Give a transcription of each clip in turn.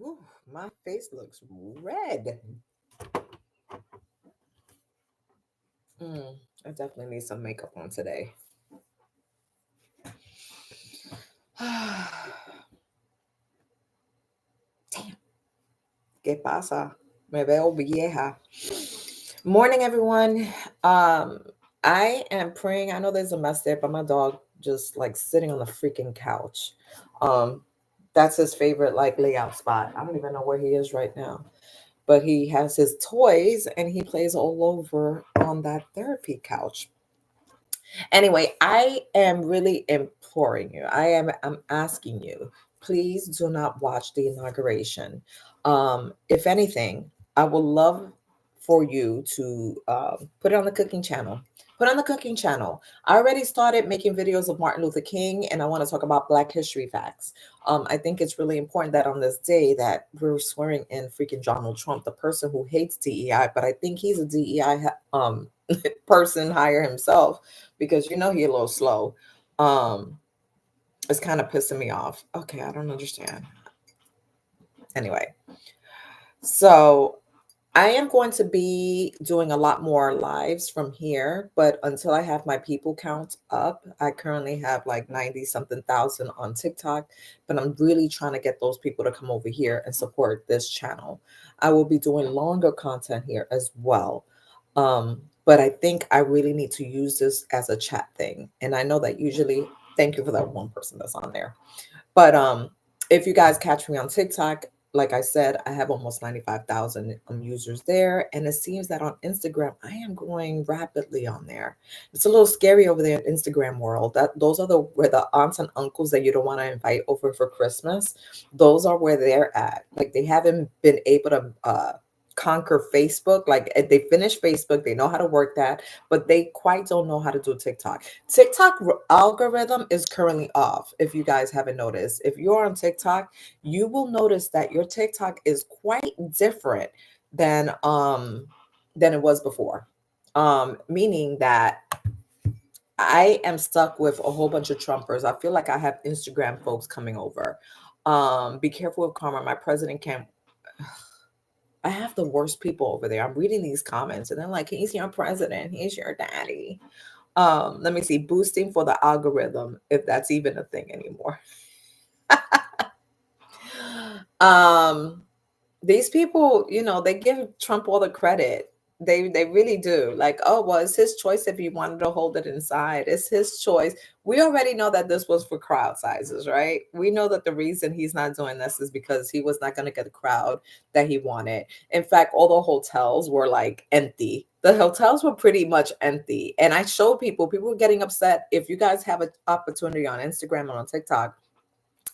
Ooh, my face looks red. I definitely need some makeup on today. Damn. ¿Qué pasa? Me veo vieja. Morning, everyone. Um, I am praying. I know there's a mess there, but my dog just like sitting on the freaking couch. Um, that's his favorite like layout spot. I don't even know where he is right now, but he has his toys and he plays all over on that therapy couch. Anyway, I am really imploring you. I'm asking you, please do not watch the inauguration. If anything, I would love for you to put it on the cooking channel. Put on the cooking channel. I already started making videos of Martin Luther King, and I want to talk about Black History facts. I think it's really important that on this day that we're swearing in freaking Donald Trump, the person who hates DEI, but I think he's a DEI person hire himself because he a little slow. Um, it's kind of pissing me off. Okay, I don't understand. Anyway, so I am going to be doing a lot more lives from here, but until I have my people count up, I currently have like 90 something thousand on TikTok, but I'm really trying to get those people to come over here and support this channel. I will be doing longer content here as well. But I think I really need to use this as a chat thing. And I know that usually, thank you for that one person that's on there. But if you guys catch me on TikTok, like I said, I have almost 95,000 users there. And it seems that on Instagram, I am growing rapidly on there. It's a little scary over there in Instagram world. That those are the where the aunts and uncles that you don't want to invite over for Christmas. Those are where they're at. Like they haven't been able to conquer Facebook. Like they finished Facebook, they know how to work that, but they quite don't know how to do TikTok. Algorithm is currently off. If you guys haven't noticed, if you're on TikTok, you will notice that your TikTok is quite different than it was before. Meaning that I am stuck with a whole bunch of Trumpers. I feel like I have Instagram folks coming over. Be careful with karma. My president can't. I have the worst people over there. I'm reading these comments and they're like, he's your president, he's your daddy. Let me see, boosting for the algorithm, if that's even a thing anymore. um, these people, they give Trump all the credit. They really do. Like, oh well, it's his choice if he wanted to hold it inside. It's his choice. We already know that this was for crowd sizes, right? We know that the reason he's not doing this is because he was not going to get the crowd that he wanted. In fact, all the hotels were like empty. The hotels were pretty much empty. And I showed people were getting upset. If you guys have an opportunity on Instagram and on TikTok,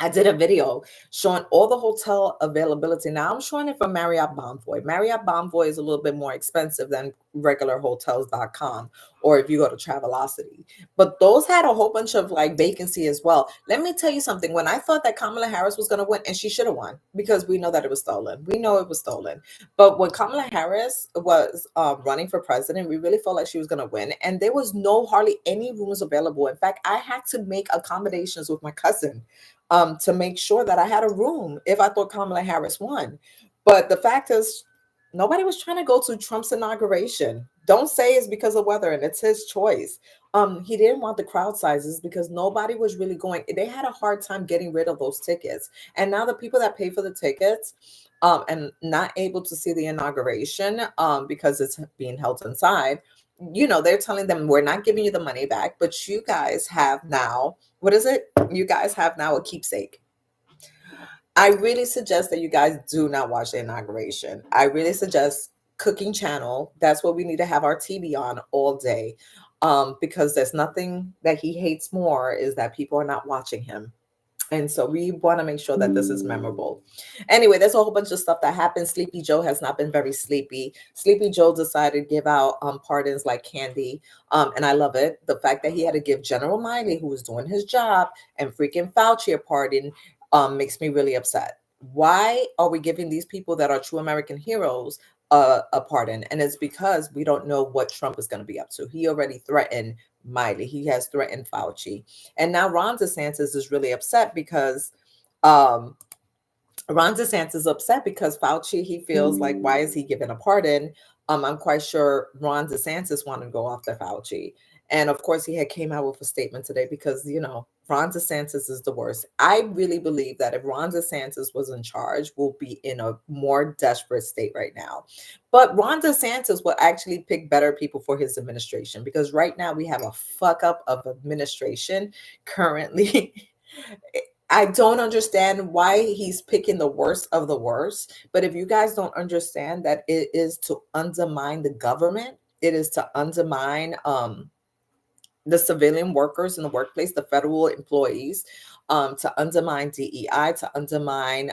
I did a video showing all the hotel availability. Now I'm showing it from Marriott Bonvoy. Marriott Bonvoy is a little bit more expensive than regular hotels.com or if you go to Travelocity. But those had a whole bunch of like vacancy as well. Let me tell you something. When I thought that Kamala Harris was going to win, and she should have won because we know that it was stolen. We know it was stolen. But when Kamala Harris was running for president, we really felt like she was going to win. And there was hardly any rooms available. In fact, I had to make accommodations with my cousin to make sure that I had a room if I thought Kamala Harris won. But the fact is, nobody was trying to go to Trump's inauguration. Don't say it's because of weather and it's his choice. He didn't want the crowd sizes because nobody was really going. They had a hard time getting rid of those tickets. And now the people that pay for the tickets and not able to see the inauguration because it's being held inside, they're telling them we're not giving you the money back, but you guys have now, what is it? You guys have now a keepsake. I really suggest that you guys do not watch the inauguration. I really suggest cooking channel. That's what we need to have our TV on all day. Because there's nothing that he hates more is that people are not watching him. And so we want to make sure that this is memorable. Anyway, there's a whole bunch of stuff that happened. Sleepy Joe has not been very sleepy. Sleepy Joe decided to give out pardons like candy. And I love it. The fact that he had to give General Miley, who was doing his job, and freaking Fauci a pardon makes me really upset. Why are we giving these people that are true American heroes a pardon? And it's because we don't know what Trump is going to be up to. He already threatened Miley. He has threatened Fauci. And now Ron DeSantis is really upset because Ron DeSantis is upset because Fauci, he feels like, why is he given a pardon? I'm quite sure Ron DeSantis wanted to go after Fauci. And of course, he had came out with a statement today because, Ron DeSantis is the worst. I really believe that if Ron DeSantis was in charge, we'll be in a more desperate state right now. But Ron DeSantis will actually pick better people for his administration, because right now we have a fuck up of administration currently. I don't understand why he's picking the worst of the worst. But if you guys don't understand that it is to undermine the government, it is to undermine the civilian workers in the workplace, the federal employees, to undermine DEI, to undermine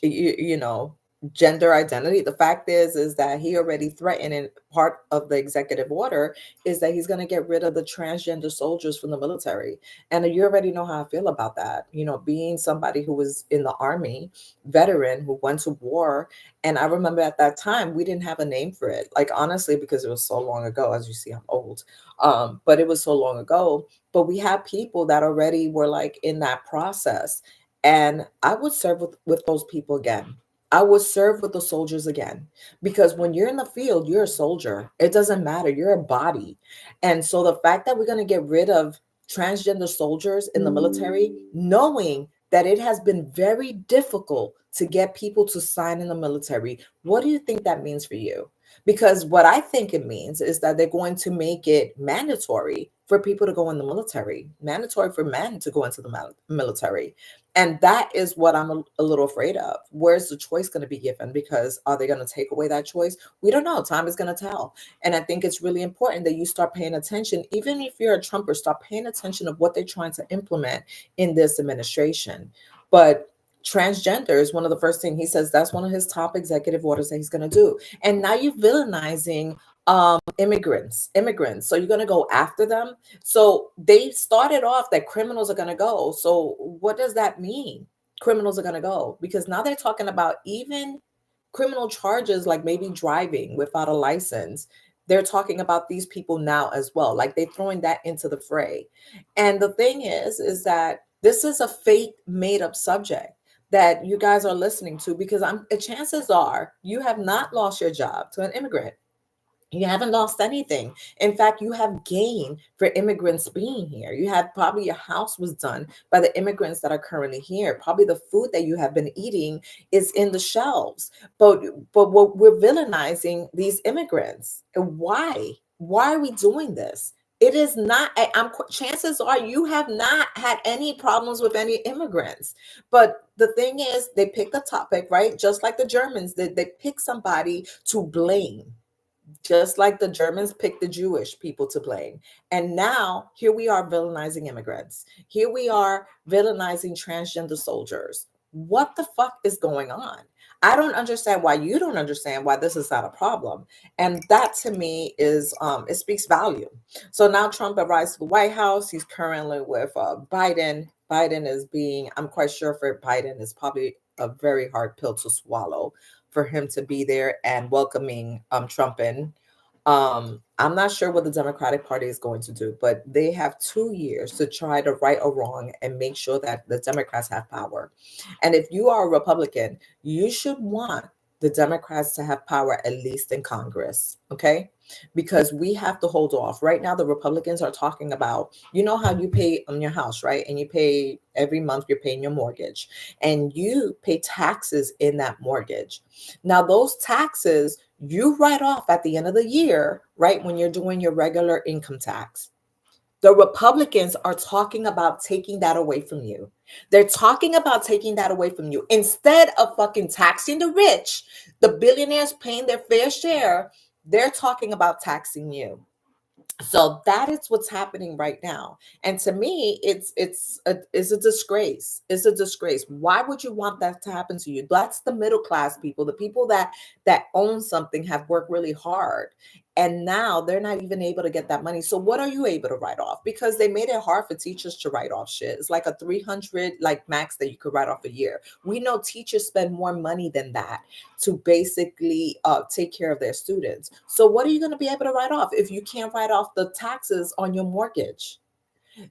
you know, gender identity. The fact is that he already threatened, and part of the executive order is that he's going to get rid of the transgender soldiers from the military. And you already know how I feel about that, being somebody who was in the army, veteran who went to war. And I remember at that time we didn't have a name for it, like, honestly, because it was so long ago. As you see, I'm old. But it was so long ago. But we have people that already were like in that process, and I would serve with those people again. I would serve with the soldiers again. Because when you're in the field, you're a soldier. It doesn't matter. You're a body. And so the fact that we're going to get rid of transgender soldiers in the military, knowing that it has been very difficult to get people to sign in the military, what do you think that means for you? Because what I think it means is that they're going to make it mandatory for people to go in the military, mandatory for men to go into the military. And that is what I'm a little afraid of. Where's the choice going to be given? Because are they going to take away that choice? We don't know. Time is going to tell. And I think it's really important that you start paying attention. Even if you're a Trumper, start paying attention of what they're trying to implement in this administration. But transgender is one of the first things he says. That's one of his top executive orders that he's going to do. And now you're villainizing immigrants. So you're going to go after them. So they started off that criminals are going to go. So what does that mean? Criminals are going to go, because now they're talking about even criminal charges, like maybe driving without a license. They're talking about these people now as well. Like, they're throwing that into the fray. And the thing is that this is a fake made up subject that you guys are listening to, because chances are you have not lost your job to an immigrant. You haven't lost anything. In fact, you have gained for immigrants being here. You have, probably your house was done by the immigrants that are currently here. Probably the food that you have been eating is in the shelves. But what we're villainizing these immigrants. Why? Why are we doing this? It is not. Chances are you have not had any problems with any immigrants. But the thing is, they pick the topic, right? Just like the Germans did. They pick somebody to blame, just like the Germans picked the Jewish people to blame. And now here we are villainizing immigrants. Here we are villainizing transgender soldiers. What the fuck is going on? I don't understand why you don't understand why this is not a problem. And that to me is, it speaks value. So now Trump arrives to the White House. He's currently with Biden. Biden is being, I'm quite sure for Biden, is probably a very hard pill to swallow for him to be there and welcoming Trump in. I'm not sure what the Democratic Party is going to do, but they have 2 years to try to right a wrong and make sure that the Democrats have power. And if you are a Republican, you should want the Democrats to have power, at least in Congress, okay? Because we have to hold off. Right now, the Republicans are talking about, you know how you pay on your house, right? And you pay every month, you're paying your mortgage, and you pay taxes in that mortgage. Now, those taxes you write off at the end of the year, right? When you're doing your regular income tax. The Republicans are talking about taking that away from you. They're talking about taking that away from you. Instead of fucking taxing the rich, the billionaires paying their fair share, they're talking about taxing you. So that is what's happening right now. And to me, it's a disgrace. It's a disgrace. Why would you want that to happen to you? That's the middle class people, the people that own something, have worked really hard. And now they're not even able to get that money. So what are you able to write off? Because they made it hard for teachers to write off shit. It's like a 300 like max that you could write off a year. We know teachers spend more money than that to basically take care of their students. So what are you going to be able to write off if you can't write off the taxes on your mortgage?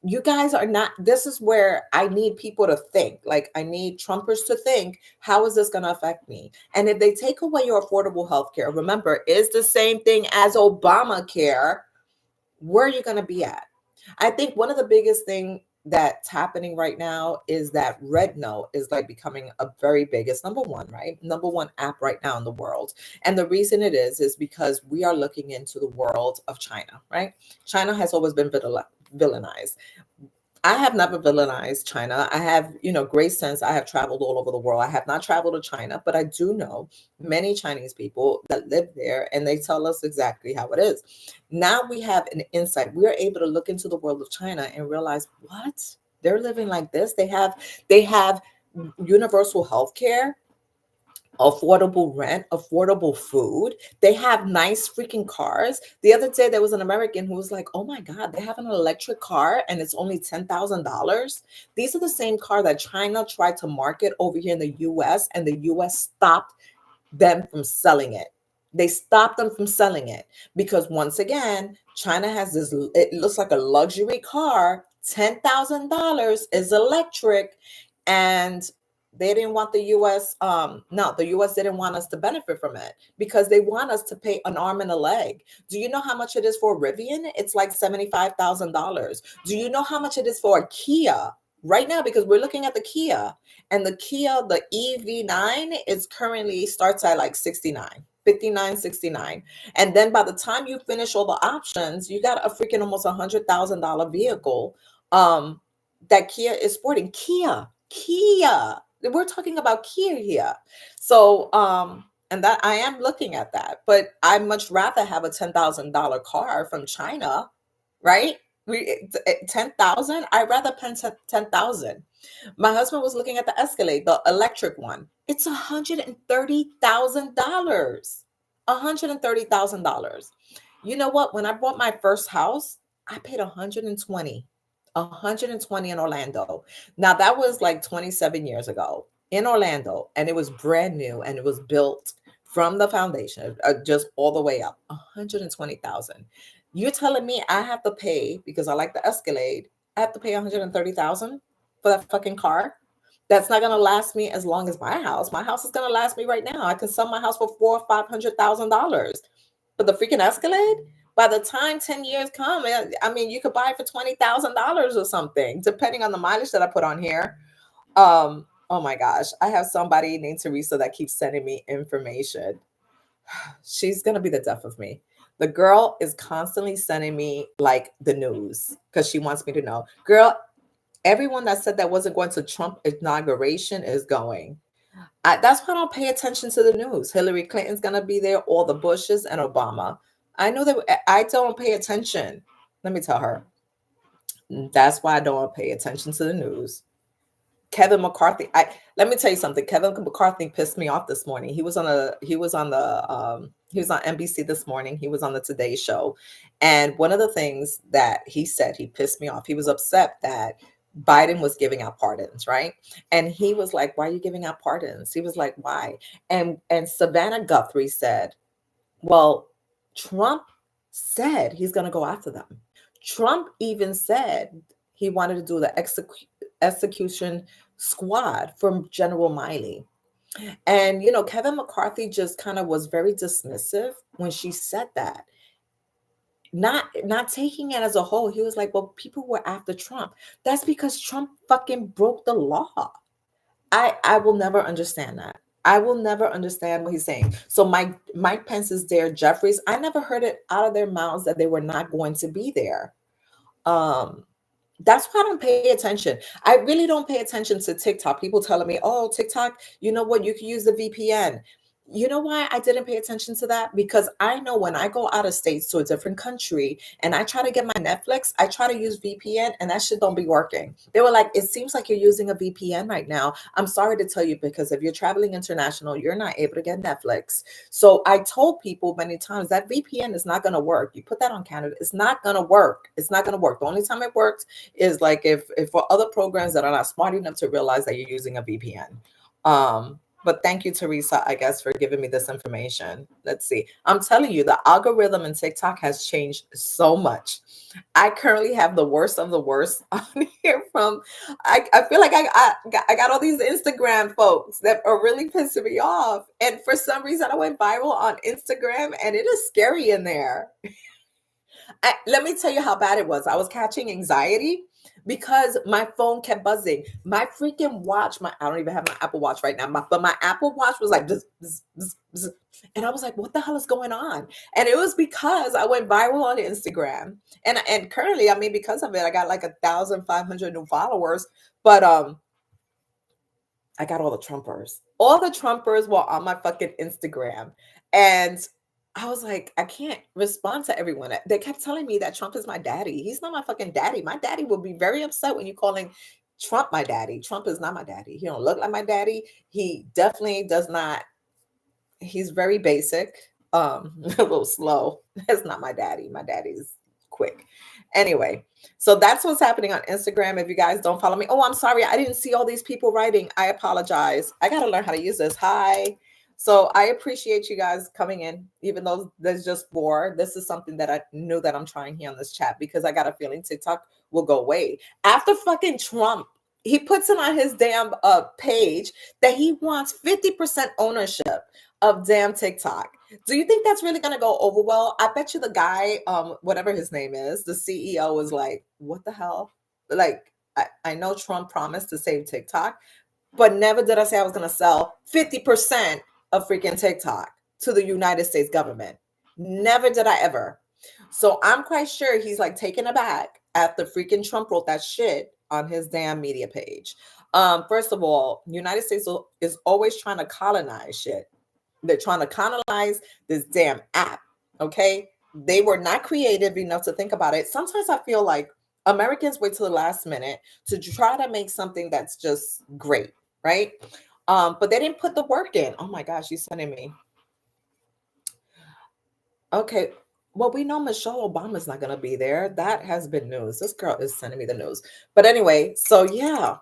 You guys are not, this is where I need people to think. Like, I need Trumpers to think, how is this going to affect me? And if they take away your affordable health care, remember, it's the same thing as Obamacare. Where are you going to be at? I think one of the biggest thing that's happening right now is that Red Note is like becoming a very big, it's number one, right? Number one app right now in the world. And the reason it is because we are looking into the world of China, right? China has always been villainized. I have never villainized China. I have, great sense. I have traveled all over the world. I have not traveled to China, but I do know many Chinese people that live there, and they tell us exactly how it is. Now we have an insight. We are able to look into the world of China and realize what they're living like this. They have universal health care, affordable rent, affordable food. They have nice freaking cars. The other day, there was an American who was like, oh my God, they have an electric car and it's only $10,000. These are the same car that China tried to market over here in the US, and the US stopped them from selling it. They stopped them from selling it because, once again, China has this, it looks like a luxury car, $10,000 is electric, and they didn't want the US, no, the US didn't want us to benefit from it because they want us to pay an arm and a leg. Do you know how much it is for a Rivian? It's like $75,000. Do you know how much it is for a Kia right now? Because we're looking at the Kia, and the Kia, the EV9 is currently starts at like 69, 59, 69. And then by the time you finish all the options, you got a freaking almost $100,000 vehicle that Kia is sporting. Kia. We're talking about Kia here. So, and that I am looking at that, but I much rather have a $10,000 car from China, right? 10,000. I'd rather pay 10,000. My husband was looking at the Escalade, the electric one. It's $130,000. $130,000. You know what? When I bought my first house, I paid 120. 120 in Orlando. Now that was like 27 years ago in Orlando, and it was brand new, and it was built from the foundation, just all the way up. 120,000. You're telling me I have to pay, because I like the Escalade, I have to pay 130,000 for that fucking car? That's not gonna last me as long as my house. My house is gonna last me right now. I can sell my house for $400,000 or $500,000. But the freaking Escalade, by the time 10 years come, I mean, you could buy it for $20,000 or something, depending on the mileage that I put on here. Oh my gosh, I have somebody named Teresa that keeps sending me information. She's gonna be the death of me. The girl is constantly sending me like the news because she wants me to know. Girl, everyone that said that wasn't going to Trump inauguration is going. That's why I don't pay attention to the news. Hillary Clinton's gonna be there, all the Bushes and Obama. I know that I don't pay attention. Let me tell her. That's why I don't pay attention to the news. Kevin McCarthy. Let me tell you something. Kevin McCarthy pissed me off this morning. He was on NBC this morning. He was on the Today Show. And one of the things that he said, he pissed me off. He was upset that Biden was giving out pardons, right? And he was like, why are you giving out pardons? He was like, why? And Savannah Guthrie said, well, Trump said he's going to go after them. Trump even said he wanted to do the execution squad from General Miley. And, Kevin McCarthy just kind of was very dismissive when she said that. Not taking it as a whole. He was like, well, people were after Trump. That's because Trump fucking broke the law. I will never understand that. I will never understand what he's saying. So Mike Pence's there, Jeffries, I never heard it out of their mouths that they were not going to be there. That's why I don't pay attention. I really don't pay attention to TikTok. People telling me, oh, TikTok, you know what? You can use the VPN. You know why I didn't pay attention to that? Because I know when I go out of states to a different country and I try to get my Netflix, I try to use VPN and that shit don't be working. They were like, it seems like you're using a VPN right now. I'm sorry to tell you, because if you're traveling international, you're not able to get Netflix. So I told people many times that VPN is not going to work. You put that on Canada, it's not going to work. It's not going to work. The only time it works is like if for other programs that are not smart enough to realize that you're using a VPN. But thank you, Teresa, I guess, for giving me this information. Let's see. I'm telling you, the algorithm in TikTok has changed so much. I currently have the worst of the worst on here from, I feel like I got all these Instagram folks that are really pissing me off. And for some reason, I went viral on Instagram and it is scary in there. Let me tell you how bad it was. I was catching anxiety because my phone kept buzzing. My freaking watch, my I don't even have my Apple Watch right now, but my Apple Watch was like bzz, bzz, bzz, bzz. And I was like, what the hell is going on? And it was because I went viral on Instagram. And currently, I mean, because of it, I got like 1,500 new followers. But I got all the Trumpers. All the Trumpers were on my fucking Instagram. And I was like, I can't respond to everyone. They kept telling me that Trump is my daddy. He's not my fucking daddy. My daddy will be very upset when you calling Trump my daddy. Trump is not my daddy. He don't look like my daddy. He definitely does not. He's very basic, a little slow. That's not my daddy. My daddy's quick. Anyway, so that's what's happening on Instagram. If you guys don't follow me, oh, I'm sorry, I didn't see all these people writing. I apologize. I got to learn how to use this. Hi. So I appreciate you guys coming in, even though there's just four. This is something that I knew that I'm trying here on this chat because I got a feeling TikTok will go away after fucking Trump. He puts it on his damn page that he wants 50% ownership of damn TikTok. Do you think that's really going to go over well? I bet you the guy, whatever his name is, the CEO was like, what the hell? Like, I know Trump promised to save TikTok, but never did I say I was going to sell 50% of freaking TikTok to the United States government. Never did I ever. So I'm quite sure he's like taken aback after freaking Trump wrote that shit on his damn media page. First of all, United States is always trying to colonize shit. They're trying to colonize this damn app. Okay. They were not creative enough to think about it. Sometimes I feel like Americans wait till the last minute to try to make something that's just great, right? But they didn't put the work in. Oh my gosh, she's sending me. Okay. Well, we know Michelle Obama's not going to be there. That has been news. This girl is sending me the news. But anyway, so yeah,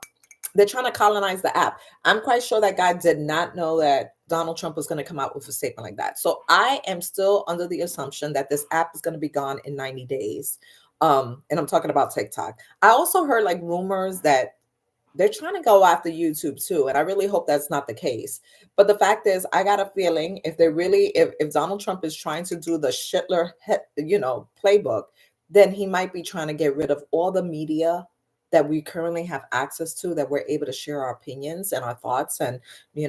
they're trying to colonize the app. I'm quite sure that guy did not know that Donald Trump was going to come out with a statement like that. So I am still under the assumption that this app is going to be gone in 90 days. And I'm talking about TikTok. I also heard like rumors that they're trying to go after YouTube too. And I really hope that's not the case. But the fact is, I got a feeling if they really, if Donald Trump is trying to do the Schindler, playbook, then he might be trying to get rid of all the media that we currently have access to, that we're able to share our opinions and our thoughts and,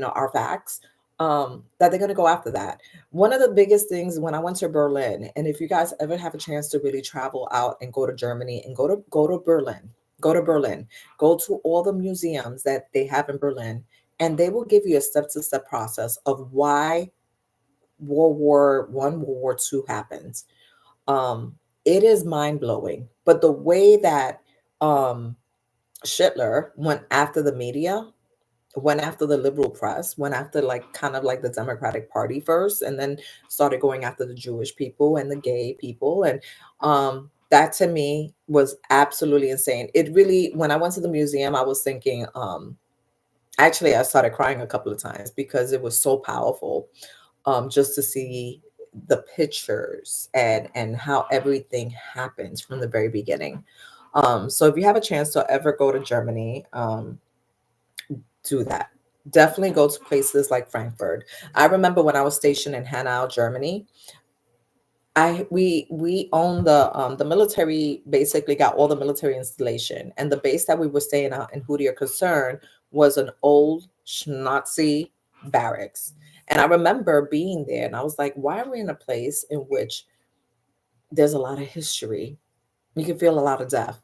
our facts. That they're going to go after that. One of the biggest things when I went to Berlin, and if you guys ever have a chance to really travel out and go to Germany and go to Berlin, go to Berlin, go to all the museums that they have in Berlin, and they will give you a step-to-step process of why World War Two happens. It is mind-blowing. But the way that Hitler went after the media, went after the liberal press, went after like kind of like the Democratic Party first, and then started going after the Jewish people and the gay people. And that to me was absolutely insane. It really, when I went to the museum, I was thinking, actually, I started crying a couple of times because it was so powerful, just to see the pictures and how everything happens from the very beginning. So if you have a chance to ever go to Germany, do that. Definitely go to places like Frankfurt. I remember when I was stationed in Hanau, Germany. We own the military, basically got all the military installation, and the base that we were staying at in Hootier Concern was an old Nazi barracks. And I remember being there, and I was like, why are we in a place in which there's a lot of history? You can feel a lot of death.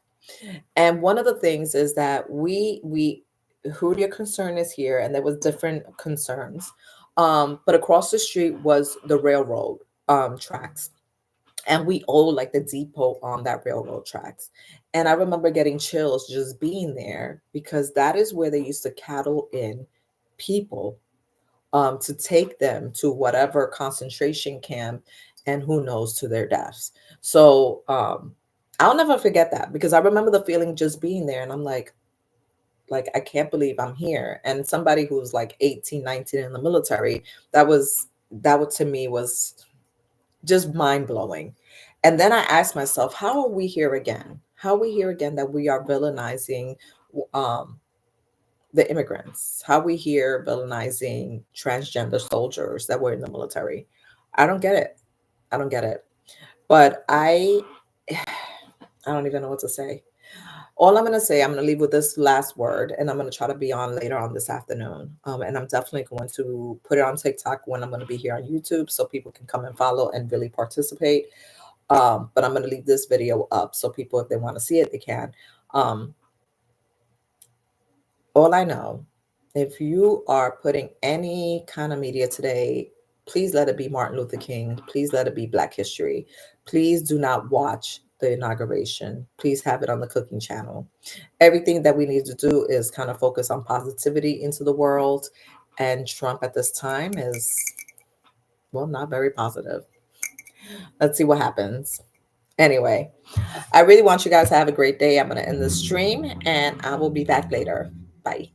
And one of the things is that we who your concern is here, and there was different concerns. But across the street was the railroad tracks. And we owe like the depot on that railroad tracks. And I remember getting chills just being there because that is where they used to cattle in people, to take them to whatever concentration camp, and who knows, to their deaths. So I'll never forget that because I remember the feeling just being there, and I'm like, Like, I can't believe I'm here. And somebody who's like 18, 19 in the military, that was, that was to me was just mind blowing. And then I asked myself, how are we here again? How are we here again that we are villainizing um, the immigrants? How are we here villainizing transgender soldiers that were in the military? I don't get it. I don't get it. But I don't even know what to say. All I'm going to say, I'm going to leave with this last word, and I'm going to try to be on later on this afternoon. And I'm definitely going to put it on TikTok when I'm going to be here on YouTube so people can come and follow and really participate. But I'm going to leave this video up so people, if they want to see it, they can. Um, all I know, if you are putting any kind of media today, please let it be Martin Luther King. Please let it be Black History. Please do not watch the inauguration. Please have it on the cooking channel. Everything that we need to do is kind of focus on positivity into the world. And Trump at this time is, well, not very positive. Let's see what happens. Anyway, I really want you guys to have a great day. I'm going to end the stream and I will be back later. Bye.